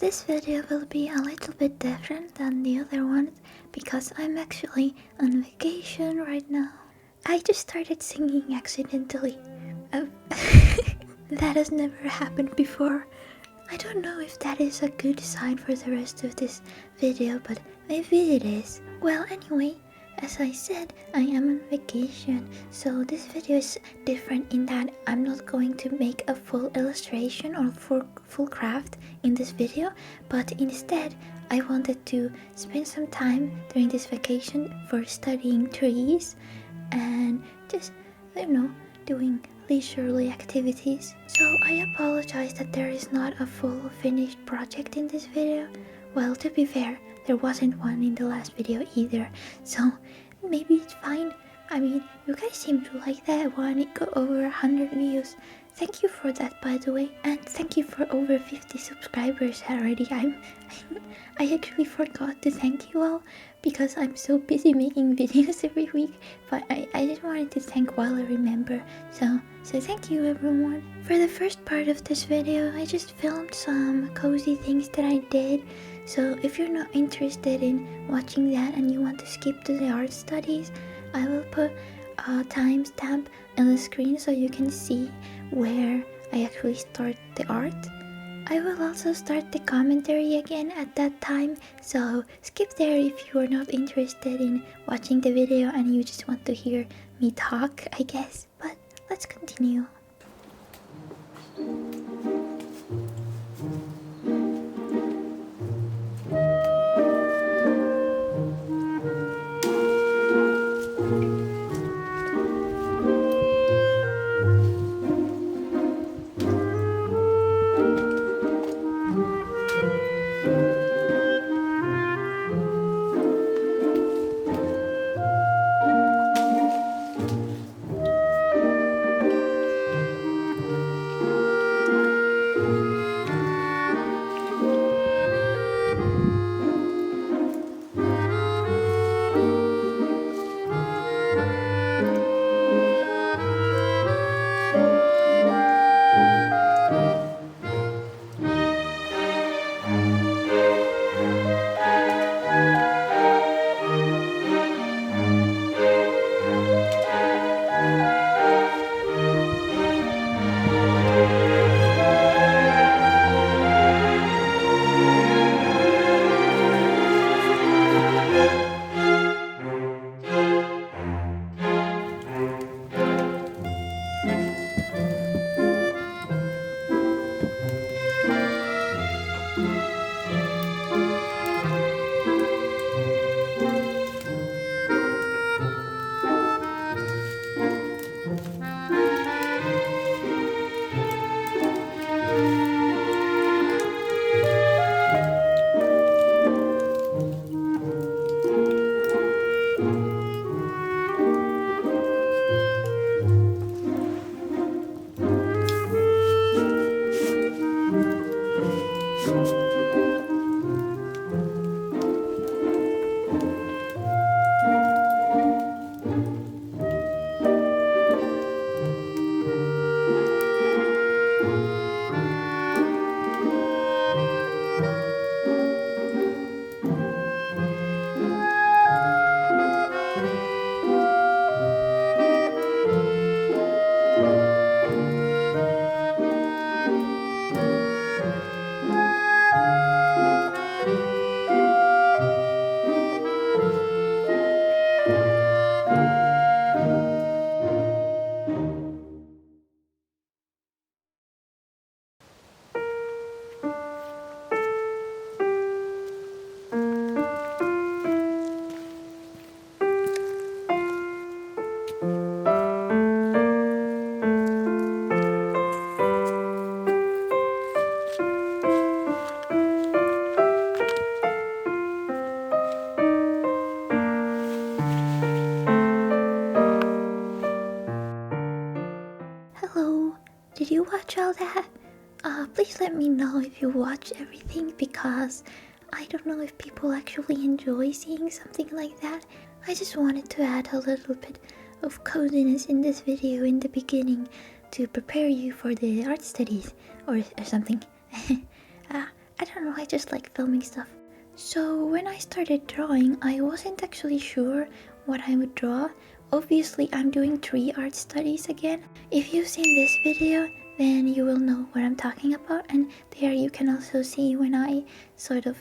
this video will be a little bit different than the other ones because I'm actually on vacation right now. I just started singing accidentally. That has never happened before. I don't know if that is a good sign for the rest of this video, but maybe it is. Well, anyway, as I said, I am on vacation, so this video is different in that I'm not going to make a full illustration or full craft in this video, but instead I wanted to spend some time during this vacation for studying trees and just, doing leisurely activities. So I apologize that there is not a full finished project in this video. Well, to be fair, there wasn't one in the last video either, so maybe it's fine. I mean, you guys seem to like that one. It got over 100 views. Thank you for that, by the way, and thank you for over 50 subscribers already. I actually forgot to thank you all because I'm so busy making videos every week, but I just wanted to thank while I remember. So thank you everyone. For the first part of this video, I just filmed some cozy things that I did. So if you're not interested in watching that and you want to skip to the art studies, I will put a timestamp on the screen so you can see where I actually start the art. I will also start the commentary again at that time, so skip there if you are not interested in watching the video and you just want to hear me talk, I guess. But let's continue. Did you watch all that? Please let me know if you watched everything because I don't know if people actually enjoy seeing something like that. I just wanted to add a little bit of coziness in this video in the beginning to prepare you for the art studies or something. I don't know, I just like filming stuff. So when I started drawing, I wasn't actually sure what I would draw. Obviously, I'm doing tree art studies again. If you've seen this video, then you will know what I'm talking about, and there you can also see when I sort of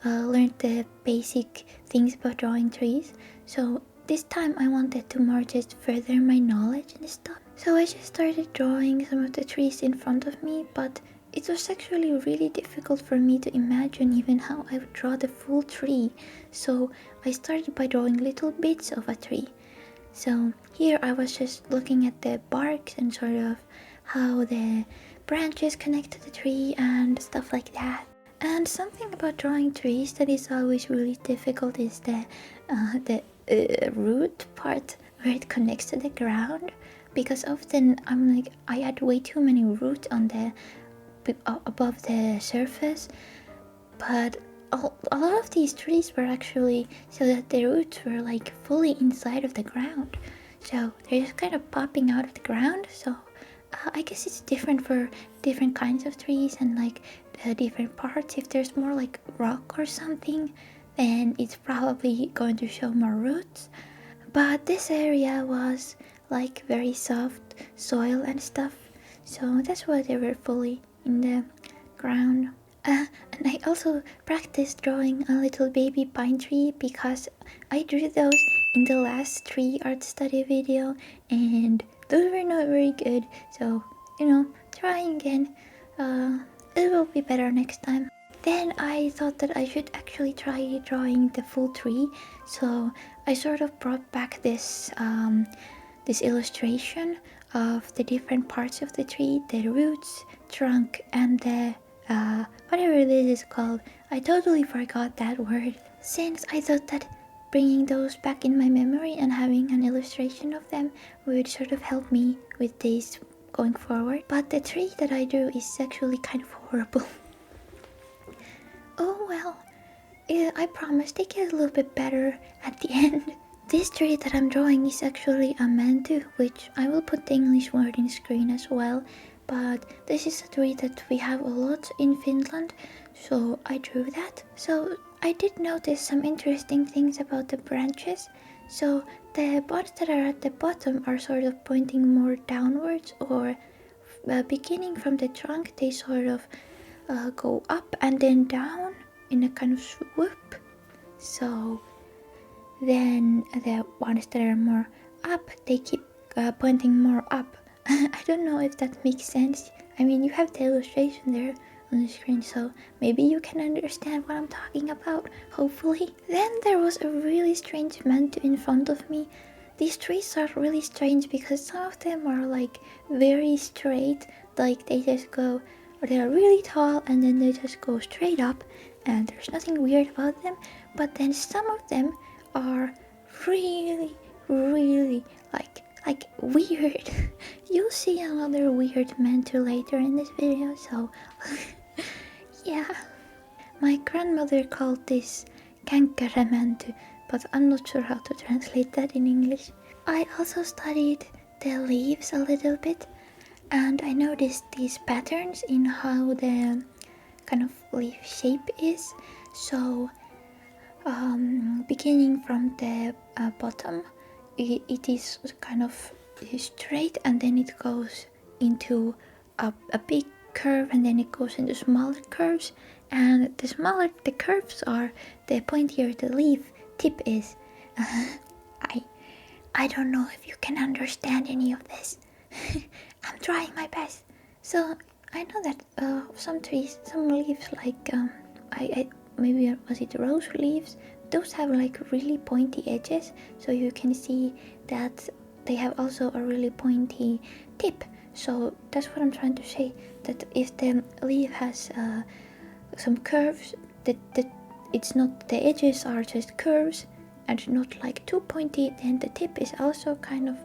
learned the basic things about drawing trees. So this time I wanted to more just further my knowledge and stuff. So I just started drawing some of the trees in front of me, but it was actually really difficult for me to imagine even how I would draw the full tree. So I started by drawing little bits of a tree. So here I was just looking at the bark and sort of how the branches connect to the tree and stuff like that. And something about drawing trees that is always really difficult is the root part where it connects to the ground, because often I'm like, I add way too many roots on the above the surface, but a lot of these trees were actually so that the roots were like fully inside of the ground, so they're just kind of popping out of the ground. So I guess it's different for different kinds of trees and like different parts. If there's more like rock or something, then it's probably going to show more roots, but this area was like very soft soil and stuff, so that's why they were fully in the ground. And I also practiced drawing a little baby pine tree because I drew those in the last tree art study video and those were not very good, so trying again. It will be better next time. Then I thought that I should actually try drawing the full tree, so I sort of brought back this this illustration of the different parts of the tree, the roots, trunk, and the whatever this is called. I totally forgot that word, since I thought that bringing those back in my memory and having an illustration of them would sort of help me with this going forward. But the tree that I drew is actually kind of horrible. Oh well, I promise they get a little bit better at the end. This tree that I'm drawing is actually a mantu, which I will put the English word in screen as well. But this is a tree that we have a lot in Finland, so I drew that. So I did notice some interesting things about the branches. So the buds that are at the bottom are sort of pointing more downwards, or beginning from the trunk, they sort of go up and then down in a kind of swoop. So then the ones that are more up, they keep pointing more up. I don't know if that makes sense. I mean, you have the illustration there on the screen, so maybe you can understand what I'm talking about, hopefully. Then there was a really strange mantu in front of me. These trees are really strange because some of them are like very straight, like they just go, or they're really tall and then they just go straight up and there's nothing weird about them. But then some of them are really like weird. You'll see another weird mantu later in this video, so yeah. My grandmother called this mantu, but I'm not sure how to translate that in English. I also studied the leaves a little bit, and I noticed these patterns in how the kind of leaf shape is. So beginning from the bottom, it is kind of straight, and then it goes into a big curve, and then it goes into smaller curves, and the smaller the curves are, the pointier the leaf tip is. I don't know if you can understand any of this. I'm trying my best. So I know that some trees, some leaves, like maybe was it rose leaves, those have like really pointy edges, so you can see that they have also a really pointy tip. So that's what I'm trying to say, that if the leaf has some curves, that it's not, the edges are just curves and not like too pointy, then the tip is also kind of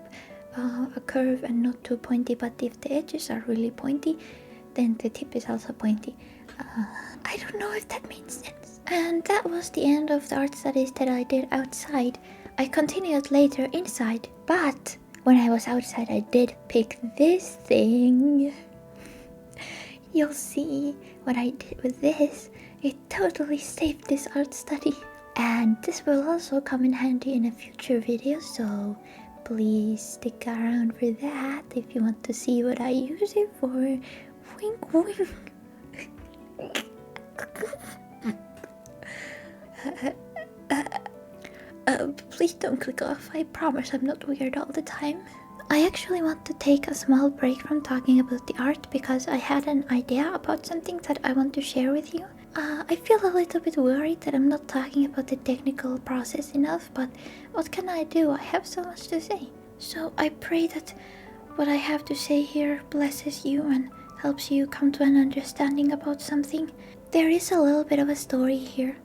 a curve and not too pointy. But if the edges are really pointy, then the tip is also pointy. I don't know if that makes sense. And that was the end of the art studies that I did outside. I continued later inside, but when I was outside I did pick this thing. you'll see what I did with this. It totally saved this art study. And this will also come in handy in a future video, so please stick around for that if you want to see what I use it for. Wink wink. Please don't click off. I promise I'm not weird all the time. I actually want to take a small break from talking about the art because I had an idea about something that I want to share with you. I feel a little bit worried that I'm not talking about the technical process enough, but what can I do? I have so much to say. So I pray that what I have to say here blesses you and helps you come to an understanding about something. There is a little bit of a story here.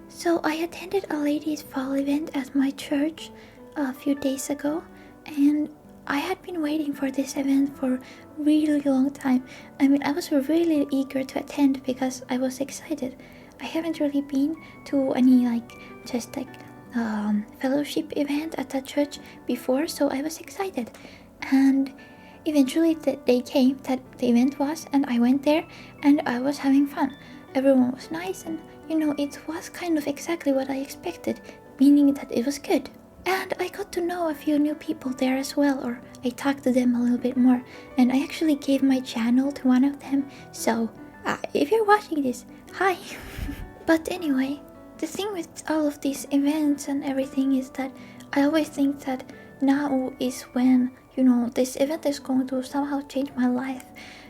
So I attended a ladies' fall event at my church a few days ago, and I had been waiting for this event for a really long time. I mean, I was really eager to attend because I was excited. I haven't really been to any fellowship event at that church before, so I was excited. And eventually the day came that the event was, and I went there and I was having fun. Everyone was nice, and it was kind of exactly what I expected, meaning that it was good. And I got to know a few new people there as well, or I talked to them a little bit more, and I actually gave my channel to one of them, so if you're watching this, hi! But anyway, the thing with all of these events and everything is that I always think that now is when, this event is going to somehow change my life.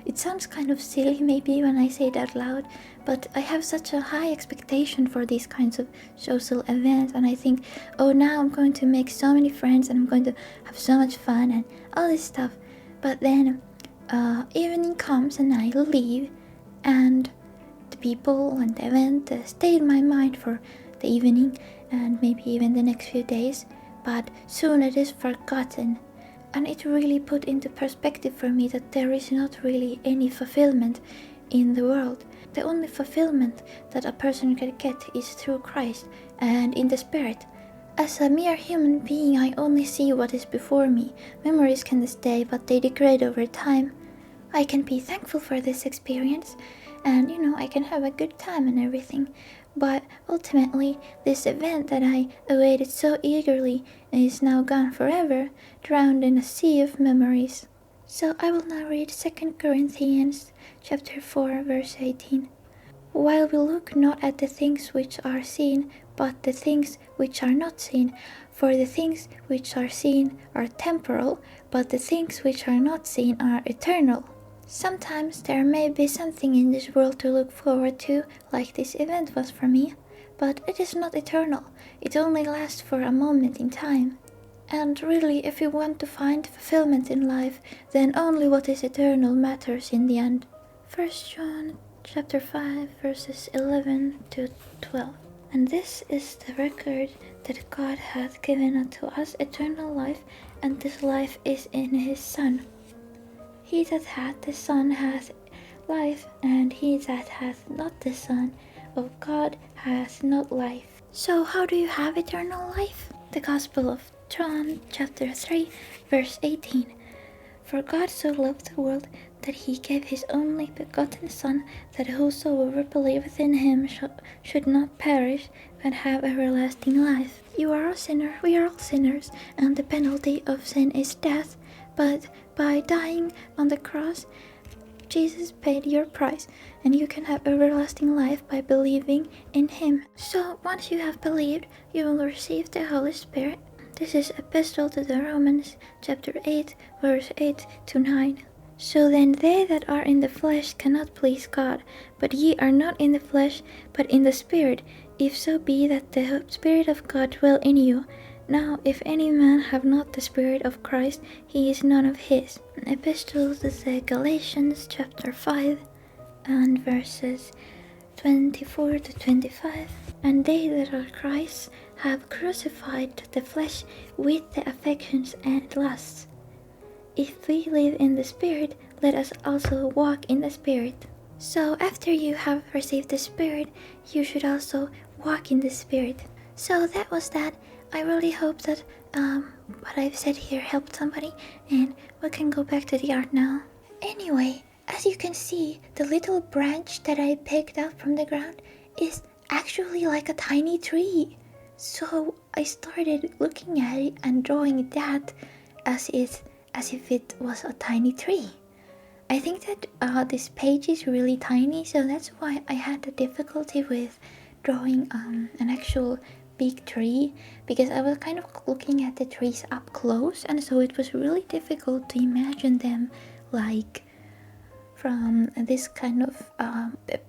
It sounds kind of silly maybe when I say it out loud, but I have such a high expectation for these kinds of social events, and I think, oh, now I'm going to make so many friends and I'm going to have so much fun and all this stuff. But then evening comes and I leave, and the people and the event stay in my mind for the evening and maybe even the next few days, but soon it is forgotten. And it really put into perspective for me that there is not really any fulfillment in the world. The only fulfillment that a person can get is through Christ and in the Spirit. As a mere human being, I only see what is before me. Memories can stay, but they degrade over time. I can be thankful for this experience, and I can have a good time and everything. But ultimately, this event that I awaited so eagerly is now gone forever, drowned in a sea of memories. So I will now read 2 Corinthians chapter 4, verse 18. While we look not at the things which are seen, but the things which are not seen, for the things which are seen are temporal, but the things which are not seen are eternal. Sometimes there may be something in this world to look forward to, like this event was for me, but it is not eternal. It only lasts for a moment in time. And really, if you want to find fulfillment in life, then only what is eternal matters in the end. 1 John chapter 5 verses 11 to 12. And this is the record that God hath given unto us eternal life, and this life is in his Son. He that hath the Son hath life, and he that hath not the Son of God hath not life. So how do you have eternal life? The Gospel of John chapter 3 verse 18. For God so loved the world that he gave his only begotten Son, that whosoever believeth in him should not perish, but have everlasting life. You are a sinner, we are all sinners, and the penalty of sin is death, but by dying on the cross, Jesus paid your price, and you can have everlasting life by believing in him. So once you have believed, you will receive the Holy Spirit. This is Epistle to the Romans, chapter 8, verse 8 to 9. So then they that are in the flesh cannot please God, but ye are not in the flesh, but in the Spirit, if so be that the Spirit of God dwell in you. Now if any man have not the Spirit of Christ, he is none of his. Epistle to the Galatians, chapter 5, and verses 24 to 25. And they that are Christ have crucified the flesh with the affections and lusts. If we live in the Spirit, let us also walk in the Spirit. So after you have received the Spirit, you should also walk in the Spirit. So that was that. I really hope that what I've said here helped somebody, and we can go back to the art now. Anyway, as you can see, the little branch that I picked up from the ground is actually like a tiny tree. So I started looking at it and drawing that as if it was a tiny tree. I think that this page is really tiny, so that's why I had the difficulty with drawing an actual big tree, because I was kind of looking at the trees up close, and so it was really difficult to imagine them like from this kind of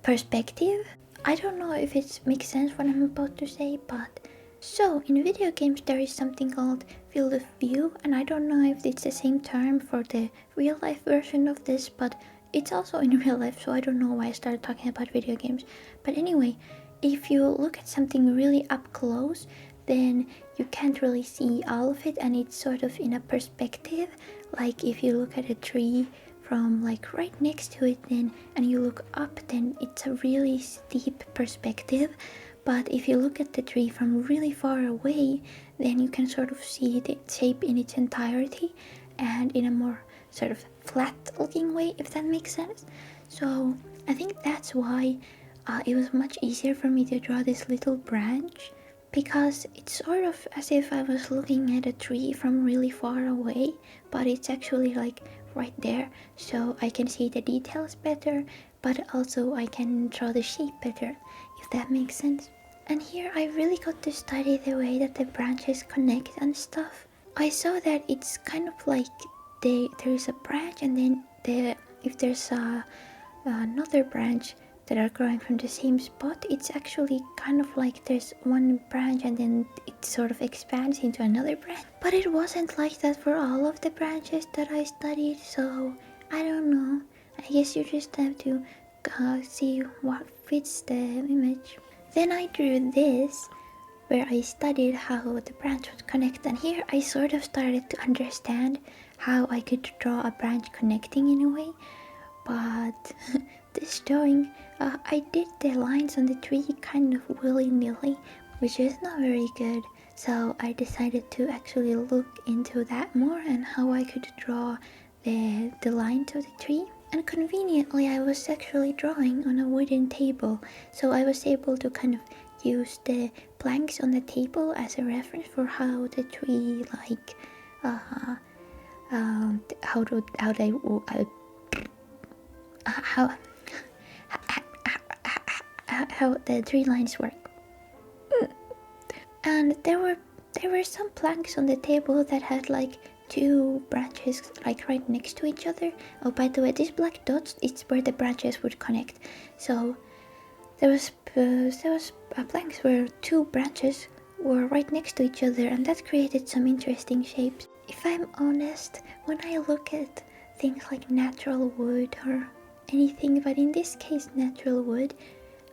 perspective. I don't know if it makes sense what I'm about to say, but so in video games there is something called field of view, and I don't know if it's the same term for the real life version of this, but it's also in real life, so I don't know why I started talking about video games. But anyway, if you look at something really up close, then you can't really see all of it, and it's sort of in a perspective. Like if you look at a tree from like right next to it, then and you look up, then it's a really steep perspective. But if you look at the tree from really far away, then you can sort of see the shape in its entirety and in a more sort of flat looking way, if that makes sense. So I think that's why it was much easier for me to draw this little branch, because it's sort of as if I was looking at a tree from really far away, but it's actually like right there, so I can see the details better, but also I can draw the shape better, if that makes sense. And here I really got to study the way that the branches connect and stuff. I saw that it's kind of like there is a branch, and then if there's another branch that are growing from the same spot, it's actually kind of like there's one branch and then it sort of expands into another branch. But it wasn't like that for all of the branches that I studied, so I don't know. I guess you just have to see what fits the image. Then I drew this, where I studied how the branch would connect, and here I sort of started to understand how I could draw a branch connecting in a way. But this drawing, I did the lines on the tree kind of willy-nilly, which is not very good. So I decided to actually look into that more and how I could draw the lines of the tree. And conveniently, I was actually drawing on a wooden table, so I was able to kind of use the planks on the table as a reference for how the tree, like, how the tree lines work. And there were some planks on the table that had like two branches like right next to each other. Oh, by the way, these black dots, it's where the branches would connect. So there was planks where two branches were right next to each other, and that created some interesting shapes. If I'm honest, when I look at things like natural wood or anything, but in this case natural wood,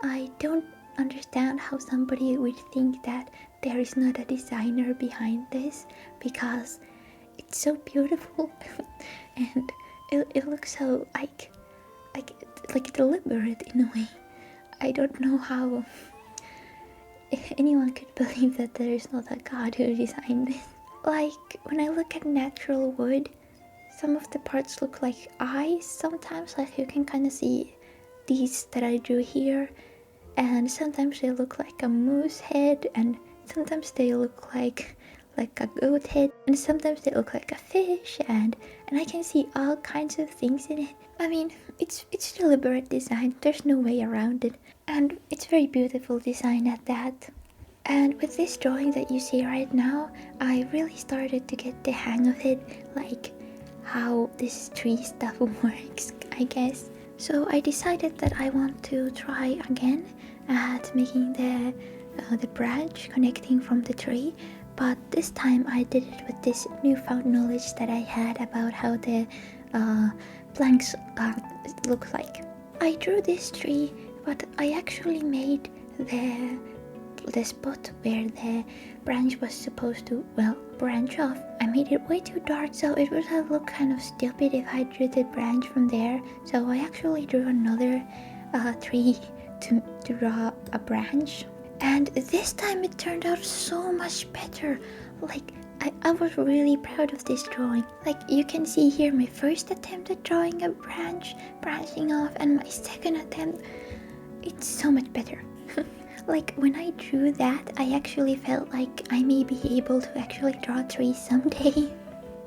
I don't understand how somebody would think that there is not a designer behind this, because it's so beautiful and it looks so like deliberate in a way. I don't know how anyone could believe that there is not a god who designed this. Like, when I look at natural wood, some of the parts look like eyes sometimes, like you can kind of see these that I drew here, and sometimes they look like a moose head, and sometimes they look like a goat head, and sometimes they look like a fish, and I can see all kinds of things in it. I mean, it's deliberate design, there's no way around it, and it's very beautiful design at that. And with this drawing that you see right now, I really started to get the hang of it, like how this tree stuff works, I guess. So I decided that I want to try again at making the branch connecting from the tree, but this time I did it with this newfound knowledge that I had about how the planks look like. I drew this tree, but I actually made the spot where the branch was supposed to, well, branch off. I made it way too dark, so it would have looked kind of stupid if I drew the branch from there. So I actually drew another tree to draw a branch. And this time it turned out so much better. Like, I was really proud of this drawing. Like you can see here my first attempt at drawing a branching off, and my second attempt, it's so much better. Like when I drew that, I actually felt like I may be able to actually draw trees someday.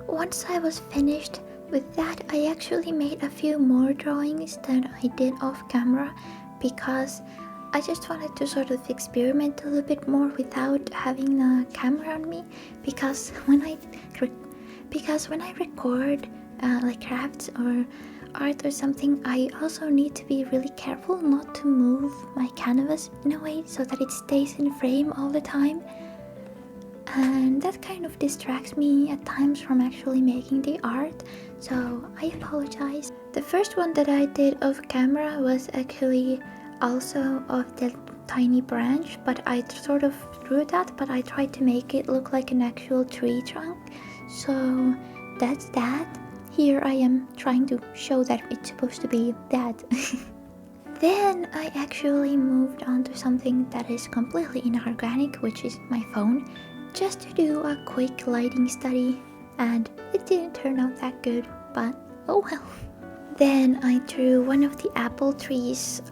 Once I was finished with that, I actually made a few more drawings that I did off camera because I just wanted to sort of experiment a little bit more without having the camera on me, because when I record like crafts or art or something, I also need to be really careful not to move my canvas in a way so that it stays in frame all the time, and that kind of distracts me at times from actually making the art, so I apologize. The first one that I did off camera was actually also of the tiny branch, but I sort of drew that, but I tried to make it look like an actual tree trunk, so that's that. Here I am trying to show that it's supposed to be that. Then I actually moved on to something that is completely inorganic, which is my phone, just to do a quick lighting study, and it didn't turn out that good, but oh well. Then I drew one of the apple trees,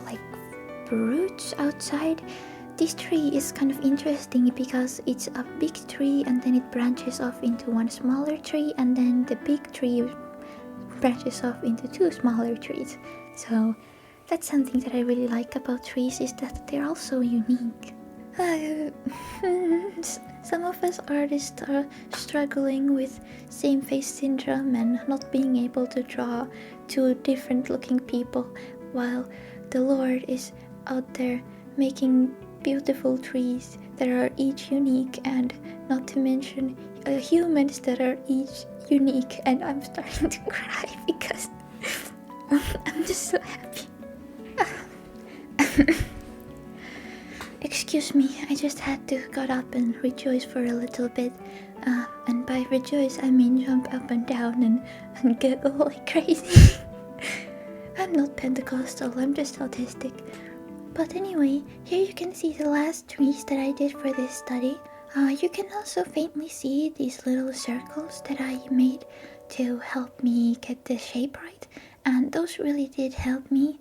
like roots outside. This tree is kind of interesting because it's a big tree and then it branches off into one smaller tree, and then the big tree branches off into two smaller trees. So that's something that I really like about trees, is that they're all so unique. Some of us artists are struggling with same face syndrome and not being able to draw two different looking people, while the Lord is out there making beautiful trees that are each unique, and not to mention humans that are each unique. And I'm starting to cry because I'm just so happy. Excuse me, I just had to get up and rejoice for a little bit. And by rejoice, I mean jump up and down and giggle like crazy. I'm not Pentecostal, I'm just autistic. But anyway, here you can see the last trees that I did for this study. You can also faintly see these little circles that I made to help me get the shape right. And those really did help me.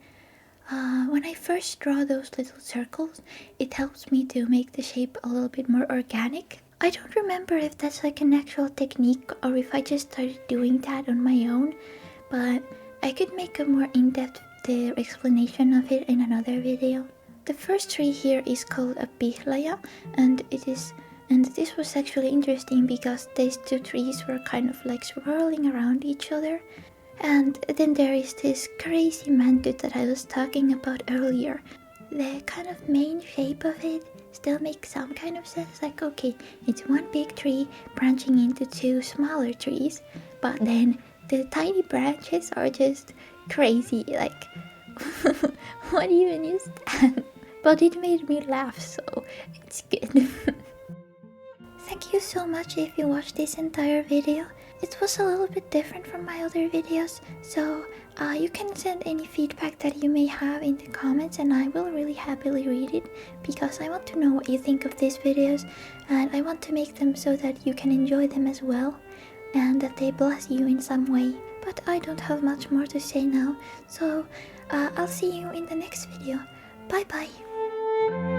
When I first draw those little circles, it helps me to make the shape a little bit more organic. I don't remember if that's like an actual technique or if I just started doing that on my own, but I could make a more in-depth explanation of it in another video. The first tree here is called a pihlaya, and this was actually interesting because these two trees were kind of like swirling around each other. And then there is this crazy mantu that I was talking about earlier. The kind of main shape of it still makes some kind of sense, like okay, it's one big tree branching into two smaller trees, but then the tiny branches are just crazy, like what even is that? But it made me laugh, so it's good. Thank you so much if you watched this entire video. It was a little bit different from my other videos, so you can send any feedback that you may have in the comments, and I will really happily read it, because I want to know what you think of these videos, and I want to make them so that you can enjoy them as well, and that they bless you in some way. But I don't have much more to say now, so I'll see you in the next video. Bye bye!